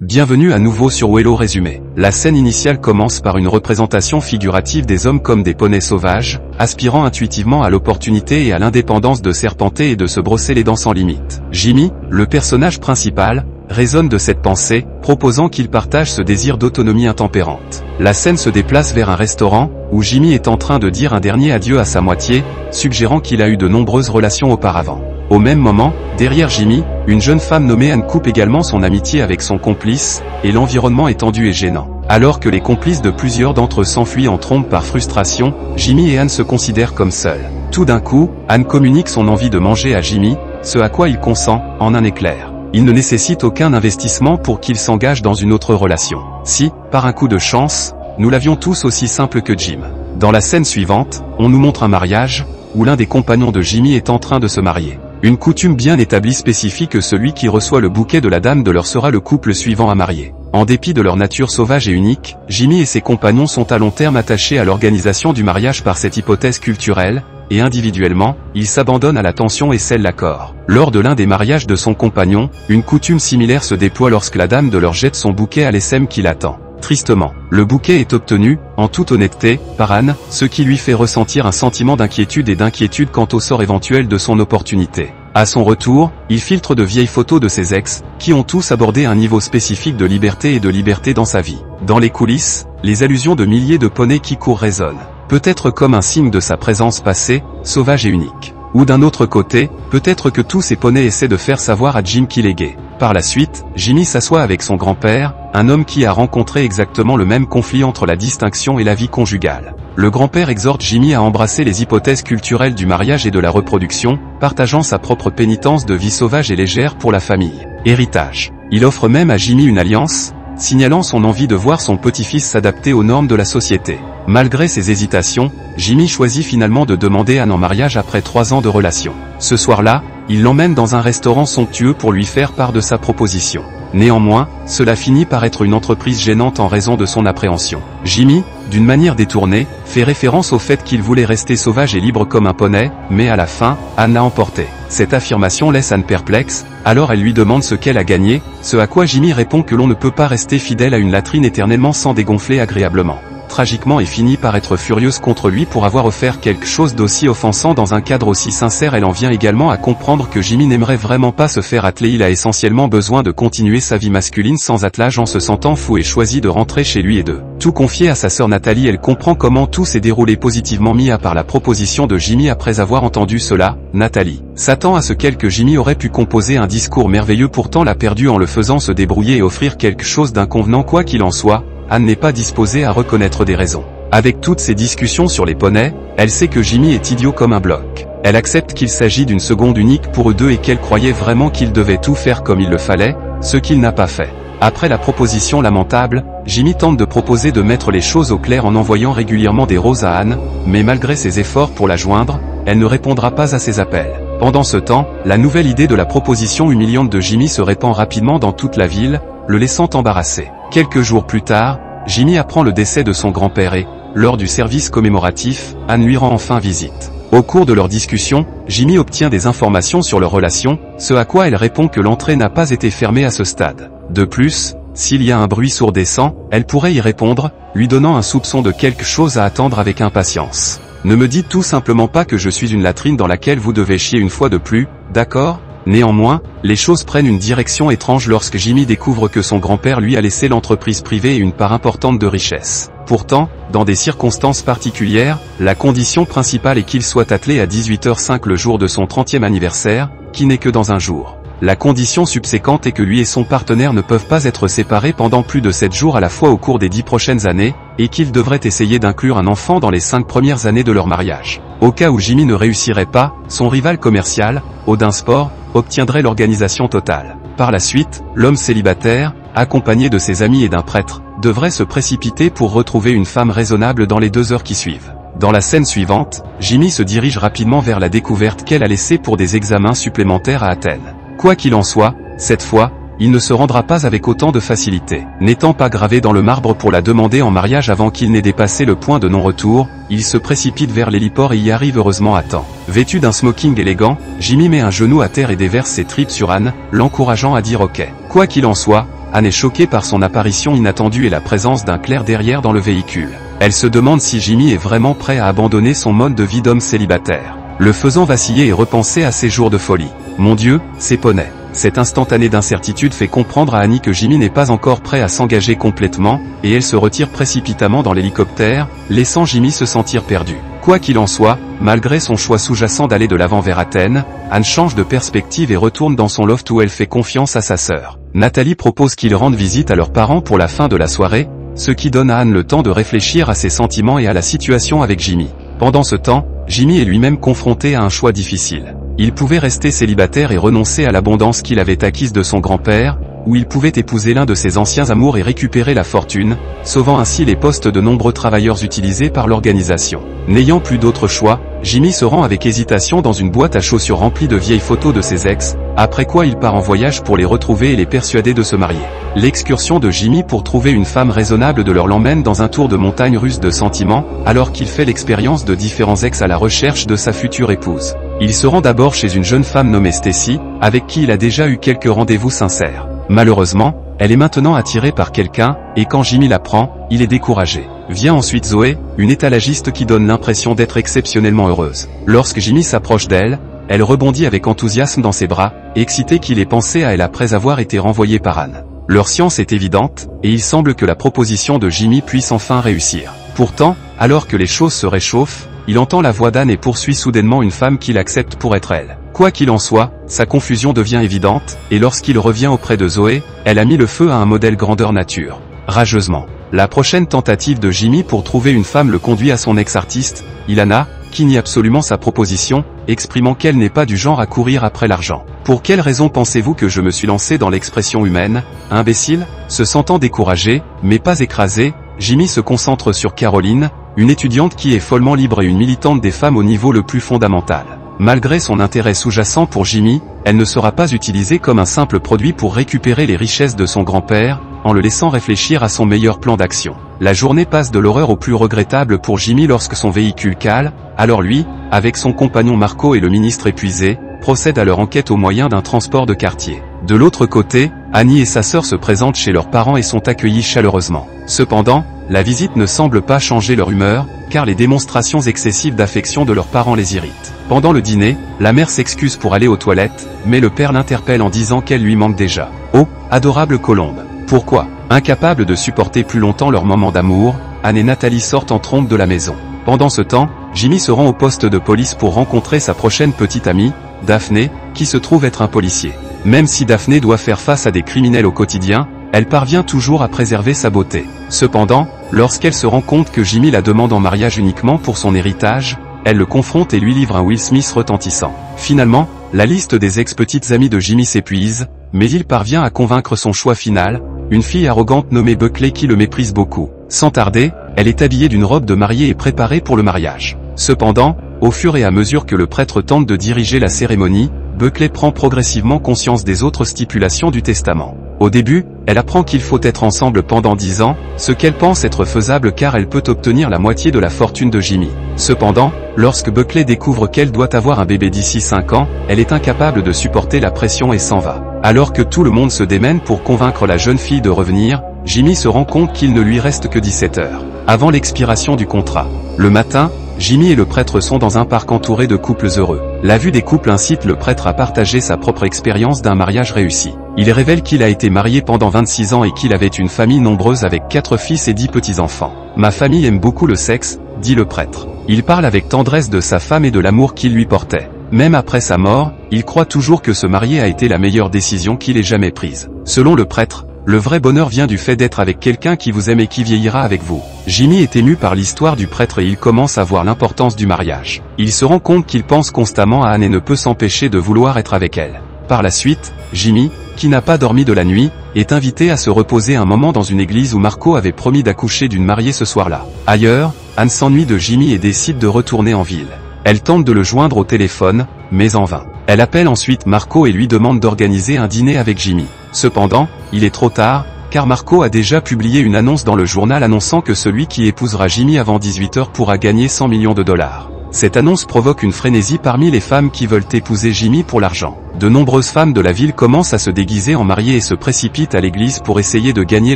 Bienvenue à nouveau sur Wello Résumé. La scène initiale commence par une représentation figurative des hommes comme des poneys sauvages, aspirant intuitivement à l'opportunité et à l'indépendance de serpenter et de se brosser les dents sans limite. Jimmy, le personnage principal, résonne de cette pensée, proposant qu'il partage ce désir d'autonomie intempérante. La scène se déplace vers un restaurant, où Jimmy est en train de dire un dernier adieu à sa moitié, suggérant qu'il a eu de nombreuses relations auparavant. Au même moment, derrière Jimmy, une jeune femme nommée Anne coupe également son amitié avec son complice, et l'environnement est tendu et gênant. Alors que les complices de plusieurs d'entre eux s'enfuient en trombe par frustration, Jimmy et Anne se considèrent comme seuls. Tout d'un coup, Anne communique son envie de manger à Jimmy, ce à quoi il consent, en un éclair. Il ne nécessite aucun investissement pour qu'il s'engage dans une autre relation. Si, par un coup de chance, nous l'avions tous aussi simple que Jim. Dans la scène suivante, on nous montre un mariage, où l'un des compagnons de Jimmy est en train de se marier. Une coutume bien établie spécifie que celui qui reçoit le bouquet de la dame de l'heure sera le couple suivant à marier. En dépit de leur nature sauvage et unique, Jimmy et ses compagnons sont à long terme attachés à l'organisation du mariage par cette hypothèse culturelle, et individuellement, ils s'abandonnent à la tension et scellent l'accord. Lors de l'un des mariages de son compagnon, une coutume similaire se déploie lorsque la dame de l'heure jette son bouquet à l'SM qui l'attend. Tristement, le bouquet est obtenu, en toute honnêteté, par Anne, ce qui lui fait ressentir un sentiment d'inquiétude quant au sort éventuel de son opportunité. À son retour, il filtre de vieilles photos de ses ex, qui ont tous abordé un niveau spécifique de liberté dans sa vie. Dans les coulisses, les allusions de milliers de poneys qui courent résonnent. Peut-être comme un signe de sa présence passée, sauvage et unique. Ou d'un autre côté, peut-être que tous ces poneys essaient de faire savoir à Jim qu'il est gay. Par la suite, Jimmy s'assoit avec son grand-père, un homme qui a rencontré exactement le même conflit entre la distinction et la vie conjugale. Le grand-père exhorte Jimmy à embrasser les hypothèses culturelles du mariage et de la reproduction, partageant sa propre pénitence de vie sauvage et légère pour la famille. Héritage. Il offre même à Jimmy une alliance, signalant son envie de voir son petit-fils s'adapter aux normes de la société. Malgré ses hésitations, Jimmy choisit finalement de demander Anne en mariage après 3 ans de relation. Ce soir-là, il l'emmène dans un restaurant somptueux pour lui faire part de sa proposition. Néanmoins, cela finit par être une entreprise gênante en raison de son appréhension. Jimmy, d'une manière détournée, fait référence au fait qu'il voulait rester sauvage et libre comme un poney, mais à la fin, Anne l'a emporté. Cette affirmation laisse Anne perplexe, alors elle lui demande ce qu'elle a gagné, ce à quoi Jimmy répond que l'on ne peut pas rester fidèle à une latrine éternellement sans dégonfler agréablement. Tragiquement et finit par être furieuse contre lui pour avoir offert quelque chose d'aussi offensant dans un cadre aussi sincère. Elle en vient également à comprendre que Jimmy n'aimerait vraiment pas se faire atteler. Il a essentiellement besoin de continuer sa vie masculine sans attelage en se sentant fou et choisit de rentrer chez lui et de tout confier à sa sœur Nathalie. Elle comprend comment tout s'est déroulé positivement mis à part la proposition de Jimmy. Après avoir entendu cela, Nathalie s'attend à ce que Jimmy aurait pu composer un discours merveilleux, pourtant l'a perdu en le faisant se débrouiller et offrir quelque chose d'inconvenant. Quoi qu'il en soit, Anne n'est pas disposée à reconnaître des raisons. Avec toutes ces discussions sur les poneys, elle sait que Jimmy est idiot comme un bloc. Elle accepte qu'il s'agit d'une seconde unique pour eux deux et qu'elle croyait vraiment qu'il devait tout faire comme il le fallait, ce qu'il n'a pas fait. Après la proposition lamentable, Jimmy tente de proposer de mettre les choses au clair en envoyant régulièrement des roses à Anne, mais malgré ses efforts pour la joindre, elle ne répondra pas à ses appels. Pendant ce temps, la nouvelle idée de la proposition humiliante de Jimmy se répand rapidement dans toute la ville, le laissant embarrassé. Quelques jours plus tard, Jimmy apprend le décès de son grand-père et, lors du service commémoratif, Anne lui rend enfin visite. Au cours de leur discussion, Jimmy obtient des informations sur leur relation, ce à quoi elle répond que l'entrée n'a pas été fermée à ce stade. De plus, s'il y a un bruit sourdessant, elle pourrait y répondre, lui donnant un soupçon de quelque chose à attendre avec impatience. Ne me dites tout simplement pas que je suis une latrine dans laquelle vous devez chier une fois de plus, d'accord ? Néanmoins, les choses prennent une direction étrange lorsque Jimmy découvre que son grand-père lui a laissé l'entreprise privée et une part importante de richesse. Pourtant, dans des circonstances particulières, la condition principale est qu'il soit attelé à 18h05 le jour de son 30e anniversaire, qui n'est que dans un jour. La condition subséquente est que lui et son partenaire ne peuvent pas être séparés pendant plus de 7 jours à la fois au cours des 10 prochaines années, et qu'ils devraient essayer d'inclure un enfant dans les 5 premières années de leur mariage. Au cas où Jimmy ne réussirait pas, son rival commercial, Odin Sport, obtiendrait l'organisation totale. Par la suite, l'homme célibataire, accompagné de ses amis et d'un prêtre, devrait se précipiter pour retrouver une femme raisonnable dans les 2 heures qui suivent. Dans la scène suivante, Jimmy se dirige rapidement vers la découverte qu'elle a laissée pour des examens supplémentaires à Athènes. Quoi qu'il en soit, cette fois, il ne se rendra pas avec autant de facilité. N'étant pas gravé dans le marbre pour la demander en mariage avant qu'il n'ait dépassé le point de non-retour, il se précipite vers l'héliport et y arrive heureusement à temps. Vêtu d'un smoking élégant, Jimmy met un genou à terre et déverse ses tripes sur Anne, l'encourageant à dire ok. Quoi qu'il en soit, Anne est choquée par son apparition inattendue et la présence d'un clerc derrière dans le véhicule. Elle se demande si Jimmy est vraiment prêt à abandonner son mode de vie d'homme célibataire, le faisant vaciller et repenser à ses jours de folie. Mon Dieu, c'est poney. Cette instantanée d'incertitude fait comprendre à Annie que Jimmy n'est pas encore prêt à s'engager complètement, et elle se retire précipitamment dans l'hélicoptère, laissant Jimmy se sentir perdu. Quoi qu'il en soit, malgré son choix sous-jacent d'aller de l'avant vers Athènes, Anne change de perspective et retourne dans son loft où elle fait confiance à sa sœur. Nathalie propose qu'ils rendent visite à leurs parents pour la fin de la soirée, ce qui donne à Anne le temps de réfléchir à ses sentiments et à la situation avec Jimmy. Pendant ce temps, Jimmy est lui-même confronté à un choix difficile. Il pouvait rester célibataire et renoncer à l'abondance qu'il avait acquise de son grand-père, ou il pouvait épouser l'un de ses anciens amours et récupérer la fortune, sauvant ainsi les postes de nombreux travailleurs utilisés par l'organisation. N'ayant plus d'autre choix, Jimmy se rend avec hésitation dans une boîte à chaussures remplie de vieilles photos de ses ex, après quoi il part en voyage pour les retrouver et les persuader de se marier. L'excursion de Jimmy pour trouver une femme raisonnable de leur l'emmène dans un tour de montagne russe de sentiments, alors qu'il fait l'expérience de différents ex à la recherche de sa future épouse. Il se rend d'abord chez une jeune femme nommée Stacy, avec qui il a déjà eu quelques rendez-vous sincères. Malheureusement, elle est maintenant attirée par quelqu'un, et quand Jimmy l'apprend, il est découragé. Vient ensuite Zoé, une étalagiste qui donne l'impression d'être exceptionnellement heureuse. Lorsque Jimmy s'approche d'elle, elle rebondit avec enthousiasme dans ses bras, excitée qu'il ait pensé à elle après avoir été renvoyé par Anne. Leur science est évidente, et il semble que la proposition de Jimmy puisse enfin réussir. Pourtant, alors que les choses se réchauffent, il entend la voix d'Anne et poursuit soudainement une femme qu'il accepte pour être elle. Quoi qu'il en soit, sa confusion devient évidente, et lorsqu'il revient auprès de Zoé, elle a mis le feu à un modèle grandeur nature. Rageusement. La prochaine tentative de Jimmy pour trouver une femme le conduit à son ex-artiste, Ilana, qui nie absolument sa proposition, exprimant qu'elle n'est pas du genre à courir après l'argent. Pour quelle raison pensez-vous que je me suis lancé dans l'expression humaine, imbécile? Se sentant découragé, mais pas écrasé, Jimmy se concentre sur Caroline, une étudiante qui est follement libre et une militante des femmes au niveau le plus fondamental. Malgré son intérêt sous-jacent pour Jimmy, elle ne sera pas utilisée comme un simple produit pour récupérer les richesses de son grand-père, en le laissant réfléchir à son meilleur plan d'action. La journée passe de l'horreur au plus regrettable pour Jimmy lorsque son véhicule cale, alors lui, avec son compagnon Marco et le ministre épuisé, procède à leur enquête au moyen d'un transport de quartier. De l'autre côté, Annie et sa sœur se présentent chez leurs parents et sont accueillis chaleureusement. Cependant, la visite ne semble pas changer leur humeur, car les démonstrations excessives d'affection de leurs parents les irritent. Pendant le dîner, la mère s'excuse pour aller aux toilettes, mais le père l'interpelle en disant qu'elle lui manque déjà. Oh, adorable colombe. Pourquoi? Incapables de supporter plus longtemps leur moment d'amour, Anne et Nathalie sortent en trompe de la maison. Pendant ce temps, Jimmy se rend au poste de police pour rencontrer sa prochaine petite amie, Daphné, qui se trouve être un policier. Même si Daphné doit faire face à des criminels au quotidien, elle parvient toujours à préserver sa beauté. Cependant, lorsqu'elle se rend compte que Jimmy la demande en mariage uniquement pour son héritage, elle le confronte et lui livre un Will Smith retentissant. Finalement, la liste des ex-petites amies de Jimmy s'épuise, mais il parvient à convaincre son choix final, une fille arrogante nommée Buckley qui le méprise beaucoup. Sans tarder, elle est habillée d'une robe de mariée et préparée pour le mariage. Cependant, au fur et à mesure que le prêtre tente de diriger la cérémonie, Buckley prend progressivement conscience des autres stipulations du testament. Au début, elle apprend qu'il faut être ensemble pendant 10 ans, ce qu'elle pense être faisable car elle peut obtenir la moitié de la fortune de Jimmy. Cependant, lorsque Buckley découvre qu'elle doit avoir un bébé d'ici 5 ans, elle est incapable de supporter la pression et s'en va. Alors que tout le monde se démène pour convaincre la jeune fille de revenir, Jimmy se rend compte qu'il ne lui reste que 17 heures avant l'expiration du contrat. Le matin, Jimmy et le prêtre sont dans un parc entouré de couples heureux. La vue des couples incite le prêtre à partager sa propre expérience d'un mariage réussi. Il révèle qu'il a été marié pendant 26 ans et qu'il avait une famille nombreuse avec 4 fils et 10 petits-enfants. « Ma famille aime beaucoup le sexe », dit le prêtre. Il parle avec tendresse de sa femme et de l'amour qu'il lui portait. Même après sa mort, il croit toujours que se marier a été la meilleure décision qu'il ait jamais prise. Selon le prêtre, le vrai bonheur vient du fait d'être avec quelqu'un qui vous aime et qui vieillira avec vous. Jimmy est ému par l'histoire du prêtre et il commence à voir l'importance du mariage. Il se rend compte qu'il pense constamment à Anne et ne peut s'empêcher de vouloir être avec elle. Par la suite, Jimmy, qui n'a pas dormi de la nuit, est invité à se reposer un moment dans une église où Marco avait promis d'accoucher d'une mariée ce soir-là. Ailleurs, Anne s'ennuie de Jimmy et décide de retourner en ville. Elle tente de le joindre au téléphone, mais en vain. Elle appelle ensuite Marco et lui demande d'organiser un dîner avec Jimmy. Cependant, il est trop tard, car Marco a déjà publié une annonce dans le journal annonçant que celui qui épousera Jimmy avant 18 h pourra gagner 100 millions de dollars. Cette annonce provoque une frénésie parmi les femmes qui veulent épouser Jimmy pour l'argent. De nombreuses femmes de la ville commencent à se déguiser en mariées et se précipitent à l'église pour essayer de gagner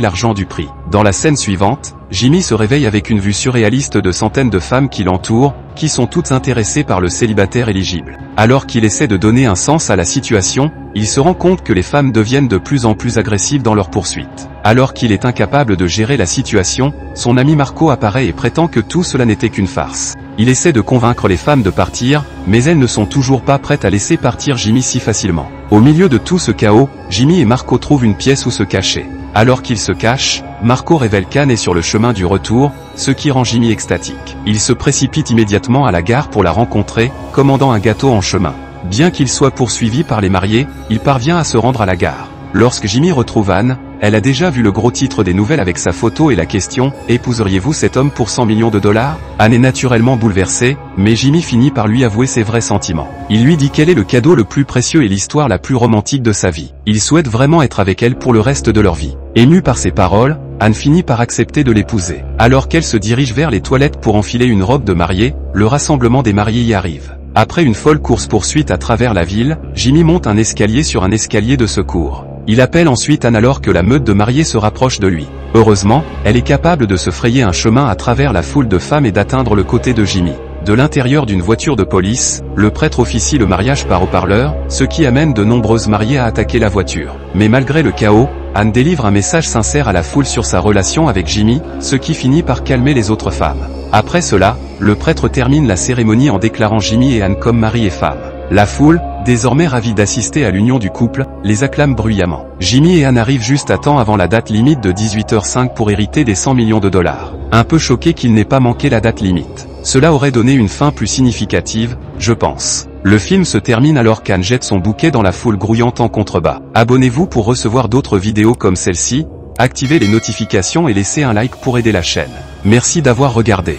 l'argent du prix. Dans la scène suivante, Jimmy se réveille avec une vue surréaliste de centaines de femmes qui l'entourent, qui sont toutes intéressées par le célibataire éligible. Alors qu'il essaie de donner un sens à la situation, il se rend compte que les femmes deviennent de plus en plus agressives dans leur poursuite. Alors qu'il est incapable de gérer la situation, son ami Marco apparaît et prétend que tout cela n'était qu'une farce. Il essaie de convaincre les femmes de partir, mais elles ne sont toujours pas prêtes à laisser partir Jimmy si facilement. Au milieu de tout ce chaos, Jimmy et Marco trouvent une pièce où se cacher. Alors qu'ils se cachent, Marco révèle qu'Anne est sur le chemin du retour, ce qui rend Jimmy extatique. Il se précipite immédiatement à la gare pour la rencontrer, commandant un gâteau en chemin. Bien qu'il soit poursuivi par les mariés, il parvient à se rendre à la gare. Lorsque Jimmy retrouve Anne, elle a déjà vu le gros titre des nouvelles avec sa photo et la question « Épouseriez-vous cet homme pour 100 millions de dollars ?» Anne est naturellement bouleversée, mais Jimmy finit par lui avouer ses vrais sentiments. Il lui dit quel est le cadeau le plus précieux et l'histoire la plus romantique de sa vie. Il souhaite vraiment être avec elle pour le reste de leur vie. Émue par ses paroles, Anne finit par accepter de l'épouser. Alors qu'elle se dirige vers les toilettes pour enfiler une robe de mariée, le rassemblement des mariés y arrive. Après une folle course-poursuite à travers la ville, Jimmy monte un escalier sur un escalier de secours. Il appelle ensuite Anne alors que la meute de mariés se rapproche de lui. Heureusement, elle est capable de se frayer un chemin à travers la foule de femmes et d'atteindre le côté de Jimmy. De l'intérieur d'une voiture de police, le prêtre officie le mariage par haut-parleur, ce qui amène de nombreuses mariées à attaquer la voiture. Mais malgré le chaos, Anne délivre un message sincère à la foule sur sa relation avec Jimmy, ce qui finit par calmer les autres femmes. Après cela, le prêtre termine la cérémonie en déclarant Jimmy et Anne comme mari et femme. La foule, désormais ravie d'assister à l'union du couple, les acclame bruyamment. Jimmy et Anne arrivent juste à temps avant la date limite de 18h05 pour hériter des 100 millions de dollars. Un peu choqué qu'il n'ait pas manqué la date limite. Cela aurait donné une fin plus significative, je pense. Le film se termine alors qu'Anne jette son bouquet dans la foule grouillante en contrebas. Abonnez-vous pour recevoir d'autres vidéos comme celle-ci, activez les notifications et laissez un like pour aider la chaîne. Merci d'avoir regardé.